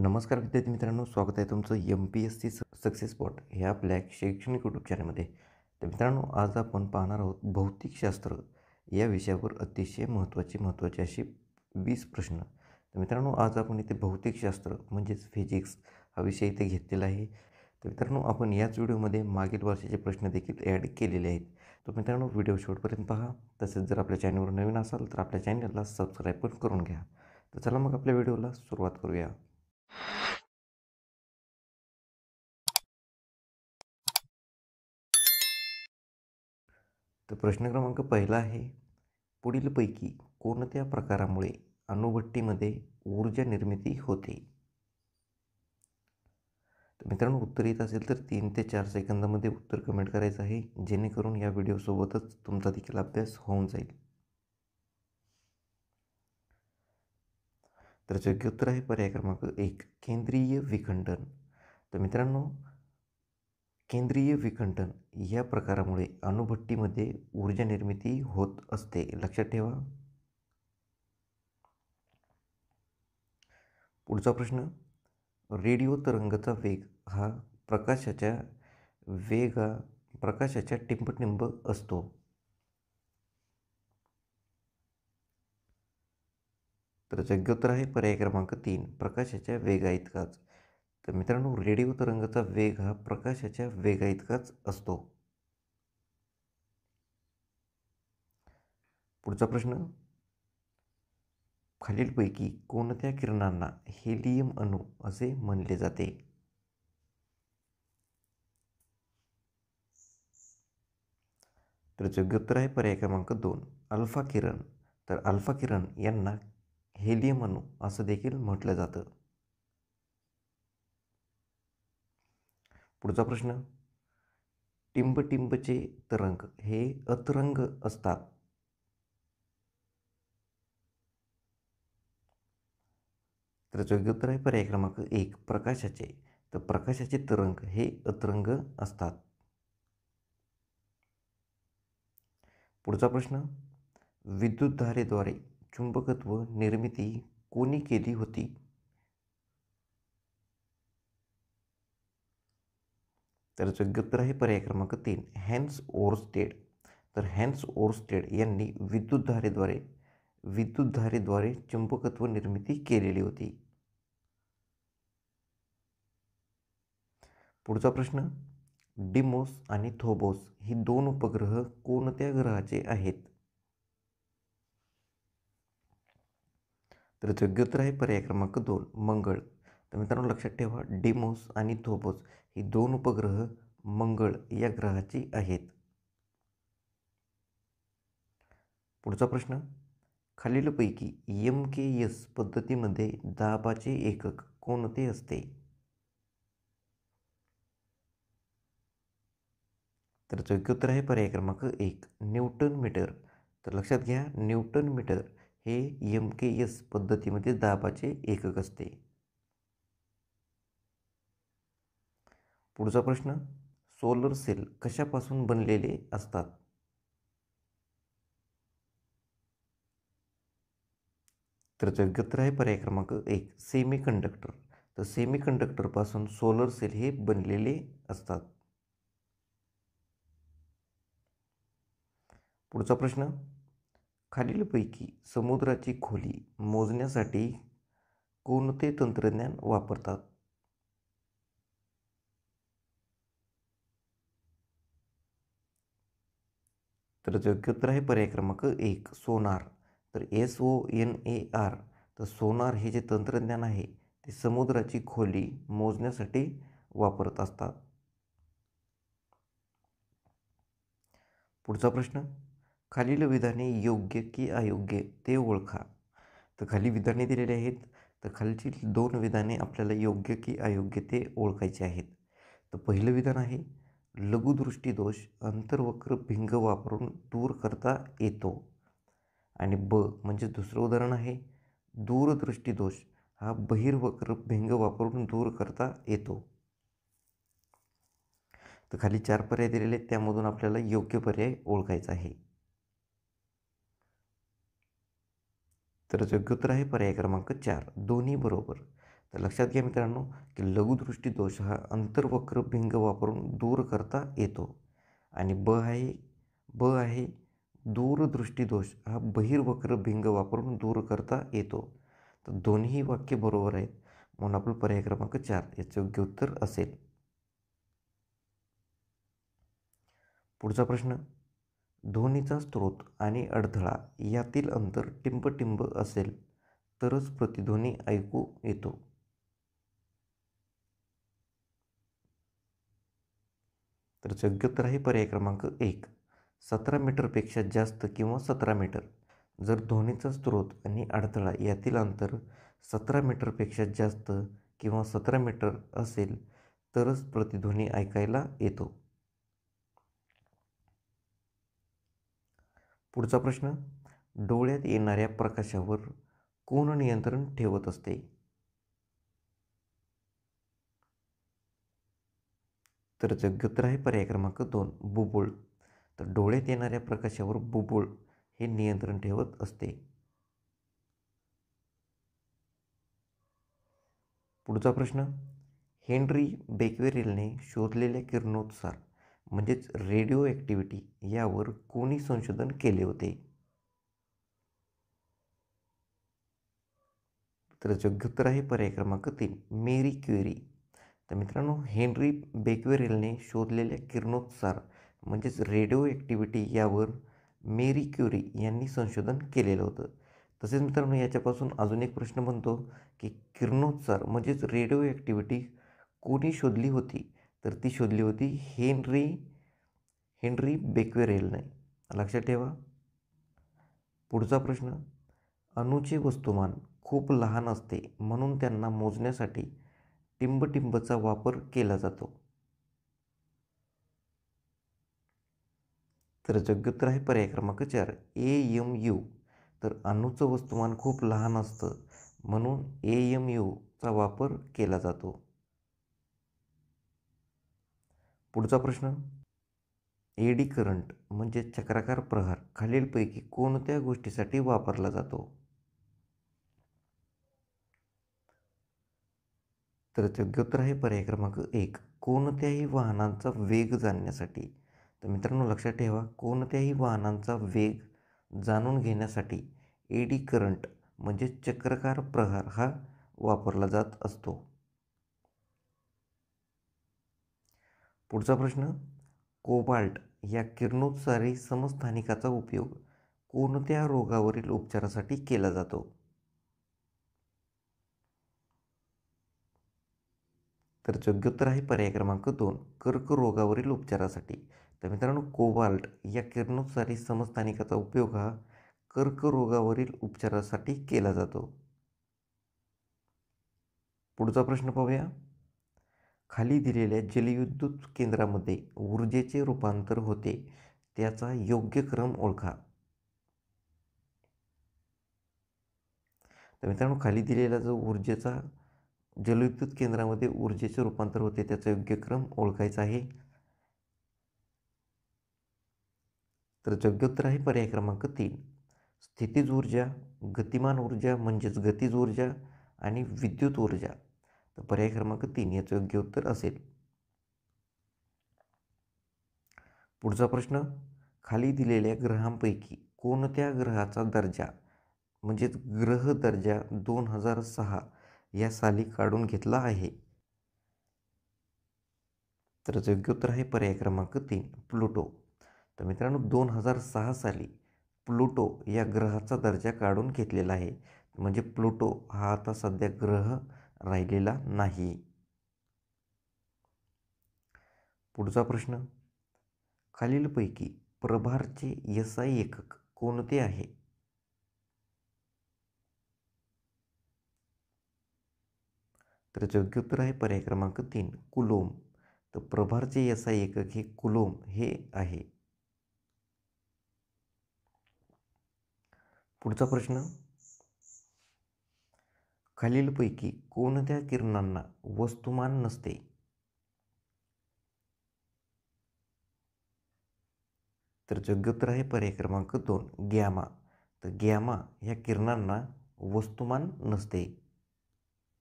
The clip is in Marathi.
नमस्कार विद्यार्थी मित्रांनो, स्वागत आहे तुमचं MPSC सक्सेस स्पॉट ह्या आपल्या शैक्षणिक यूट्यूब चॅनलमध्ये. तर मित्रांनो, आज आपण पाहणार आहोत भौतिकशास्त्र या विषयावर अतिशय महत्त्वाचे असे 20 प्रश्न. तर मित्रांनो, आज आपण इथे भौतिकशास्त्र म्हणजेच फिजिक्स हा विषय इथे घेतलेला आहे. तर मित्रांनो, आपण याच व्हिडिओमध्ये मागील वर्षाचे प्रश्न देखील ॲड केलेले आहेत. तर मित्रांनो, व्हिडिओ शेवटपर्यंत पहा. तसेच जर आपल्या चॅनलवर नवीन असाल तर आपल्या चॅनलला सबस्क्राईब पण करून घ्या. तर चला मग आपल्या व्हिडिओला सुरुवात करूया. तर प्रश्न क्रमांक पहिला आहे, पुढीलपैकी कोणत्या प्रकारामुळे अणुभट्टीमध्ये ऊर्जा निर्मिती होते? तर मित्रांनो, उत्तर येत असेल तर 3 ते 4 सेकंदामध्ये उत्तर कमेंट करायचं आहे, जेणेकरून या व्हिडिओसोबतच तुमचा देखील अभ्यास होऊन जाईल. तर योग्य उत्तर आहे पर्याय क्रमांक 1, केंद्रीय विखंडन. तर मित्रांनो, केंद्रीय विखंडन या प्रकारामुळे अणुभट्टीमध्ये ऊर्जा निर्मिती होत असते, लक्षात ठेवा. पुढचा प्रश्न, रेडिओ तरंगाचा वेग हा प्रकाशाच्या टिंबटिंब असतो. तर योग्य उत्तर आहे पर्याय क्रमांक 3, प्रकाशाच्या वेगाइतकाच. तर मित्रांनो, रेडिओ तरंगाचा वेग हा प्रकाशाच्या वेगाइतकाच असतो. पुढचा प्रश्न, खालीलपैकी कोणत्या किरणांना हेलियम अणू असे म्हणले जाते? तर योग्य उत्तर आहे पर्याय क्रमांक 2, अल्फा किरण. तर अल्फा किरण यांना हेलियम अणू असं देखील म्हटलं जातं. पुढचा प्रश्न, टिंबटिंबचे तरंग हे अतरंग असतात. तर योग्य उत्तर आहे पर्याय क्रमांक 1, प्रकाशाचे. तर प्रकाशाचे तरंग हे अतरंग असतात. पुढचा प्रश्न, विद्युतधारेद्वारे चुंबकत्व निर्मिती कोणी केली होती? तर योग्य उत्तर आहे पर्याय क्रमांक 3, हॅन्स ओरस्टेड. तर हॅन्स ओरस्टेड यांनी विद्युतधारेद्वारे चुंबकत्व निर्मिती केलेली होती. पुढचा प्रश्न, डिमोस आणि थोबोस ही 2 उपग्रह कोणत्या ग्रहाचे आहेत? तर योग्य उत्तर आहे पर्याय क्रमांक 2, मंगळ. तर मित्रांनो, लक्षात ठेवा, डिमोस आणि थोबोस ही 2 उपग्रह मंगळ या ग्रहाची आहेत. पुढचा प्रश्न, खालीलपैकी MKS पद्धतीमध्ये दाबाचे एकक कोणते असते? तर योग्य उत्तर आहे पर्याय क्रमांक 1, न्यूटन मीटर. तर लक्षात घ्या, न्यूटन मीटर हे MKS पद्धतीमध्ये दाबाचे एकक असते. पुढचा प्रश्न, सोलर सेल कशापासून बनलेले असतात? तर योग्य उत्तर आहे पर्याय क्रमांक 1, सेमीकंडक्टर. तर सेमीकंडक्टरपासून सोलर सेल हे बनलेले असतात. पुढचा प्रश्न, खालीलपैकी समुद्राची खोली मोजण्यासाठी कोणते तंत्रज्ञान वापरतात? तर योग्य उत्तर आहे पर्याय क्रमांक 1, सोनार. तर SONAR. तर सोनार हे जे तंत्रज्ञान आहे ते समुद्राची खोली मोजण्यासाठी वापरत असतात. पुढचा प्रश्न, खालील विधाने योग्य की अयोग्य ते ओळखा. तर खाली विधाने दिलेली आहेत. तर खालची 2 विधाने आपल्याला योग्य की अयोग्य ते ओळखायचे आहेत. तर पहिलं विधान आहे, लघुदृष्टीदोष अंतर्वक्र भिंग वापरून दूर करता येतो. आणि म्हणजे दुसरं उदाहरण आहे, दूरदृष्टीदोष हा बहिर्वक्र भिंग वापरून दूर करता येतो. तर खाली 4 पर्याय दिलेले आहेत, त्यामधून आपल्याला योग्य पर्याय ओळखायचा आहे. तर योग्य उत्तर आहे पर्याय क्रमांक 4, दोन्ही बरोबर. तर लक्षात घ्या मित्रांनो की लघुदृष्टी दोष हा अंतर्वक्र भिंग वापरून दूर करता येतो. आणि ब आहे दूरदृष्टी दोष हा बहिर्वक्र भिंग वापरून दूर करता येतो. तर दोन्ही वाक्य बरोबर आहेत, म्हणून आपलं पर्याय क्रमांक 4 याचे योग्य उत्तर असेल. पुढचा प्रश्न, ध्वनीचा स्रोत आणि अडथळा यातील अंतर टिंब असेल तरच प्रतिध्वनी ऐकू येतो. तर योग्य उत्तर आहे पर्याय क्रमांक 1, 17 मीटरपेक्षा जास्त किंवा 17 मीटर. जर ध्वनीचा स्रोत आणि अडथळा यातील अंतर 17 मीटरपेक्षा जास्त किंवा 17 मीटर असेल तरच प्रतिध्वनी ऐकायला येतो. पुढचा प्रश्न, डोळ्यात येणाऱ्या प्रकाशावर कोण नियंत्रण ठेवत असते? तर योग्य उत्तर आहे पर्याय क्रमांक 2, बुबुळ. तर डोळ्यात येणाऱ्या प्रकाशावर बुबुळ हे नियंत्रण ठेवत असते. पुढचा प्रश्न, हेनरी बेक्वेरेलने शोधलेल्या किरणोत्सार म्हणजेच रेडिओ ॲक्टिव्हिटी यावर कोणी संशोधन केले होते? तर योग्य उत्तर आहे पर्याय क्रमांक 3, मेरी क्युरी. तर मित्रांनो, हेनरी बेक्वेरेलने शोधलेल्या किरणोत्सार म्हणजेच रेडिओ ॲक्टिव्हिटी यावर मेरी क्युरी यांनी संशोधन केलेलं होतं. तसेच मित्रांनो, याच्यापासून अजून एक प्रश्न बनतो की किरणोत्सार म्हणजेच रेडिओ ॲक्टिव्हिटी कोणी शोधली होती? तर ती शोधली होती हेनरी बेक्वेरेलने. लक्षात ठेवा. पुढचा प्रश्न, अणूचे वस्तुमान खूप लहान असते म्हणून त्यांना मोजण्यासाठी टिंबचा वापर केला जातो. तर योग्य उत्तर आहे पर्याय क्रमांक 4, AMU. तर अणूचं वस्तुमान खूप लहान असतं म्हणून AMUचा वापर केला जातो. पुढचा प्रश्न, एडी करंट म्हणजे चक्राकार प्रहार खालीलपैकी कोणत्या गोष्टीसाठी वापरला जातो? तर योग्य उत्तर आहे पर्याय क्रमांक 1, कोणत्याही वाहनांचा वेग जाणण्यासाठी. तर मित्रांनो, लक्षात ठेवा, कोणत्याही वाहनांचा वेग जाणून घेण्यासाठी एडी करंट म्हणजे चक्राकार प्रहार हा वापरला जात असतो. पुढचा प्रश्न, कोबाल्ट या किरणोत्सारी समस्थानिकाचा उपयोग कोणत्या रोगावरील उपचारासाठी केला जातो? तर योग्य उत्तर आहे पर्याय क्रमांक 2, कर्करोगावरील उपचारासाठी. तर मित्रांनो, कोबाल्ट या किरणोत्सारी समस्थानिकाचा उपयोग हा कर्करोगावरील उपचारासाठी केला जातो. पुढचा प्रश्न पाहूया, खाली दिलेल्या जलविद्युत केंद्रामध्ये ऊर्जेचे रूपांतर होते त्याचा योग्य क्रम ओळखा. तर मित्रांनो, खाली दिलेला जो जलविद्युत केंद्रामध्ये ऊर्जेचे रूपांतर होते त्याचा योग्य क्रम ओळखायचा आहे. तर योग्य उत्तर आहे पर्याय क्रमांक 3, स्थितीज ऊर्जा, गतिमान ऊर्जा म्हणजेच गतिज ऊर्जा आणि विद्युत ऊर्जा. तर पर्याय क्रमांक 3 याचं योग्य उत्तर असेल. पुढचा प्रश्न, खाली दिलेल्या ग्रहांपैकी कोणत्या ग्रहाचा दर्जा म्हणजेच ग्रह दर्जा 2006 या साली काढून घेतला आहे? तर योग्य उत्तर आहे पर्याय क्रमांक 3, प्लुटो. तर मित्रांनो, 2006 साली प्लुटो या ग्रहाचा दर्जा काढून घेतलेला आहे. म्हणजे प्लुटो हा आता सध्या ग्रह राहिलेला नाही. पुढचा प्रश्न, खालीलपैकी प्रभारचे SI एकक कोणते आहे? तर योग्य उत्तर आहे पर्याय क्रमांक 3, कुलोम. तर प्रभारचे SI एकक हे कुलोम हे आहे. पुढचा प्रश्न, खालीलपैकी कोणत्या किरणांना वस्तुमान नसते? तर योग्य उत्तर आहे पर्याय क्रमांक 2, गॅमा. तर गॅमा ह्या किरणांना वस्तुमान नसते.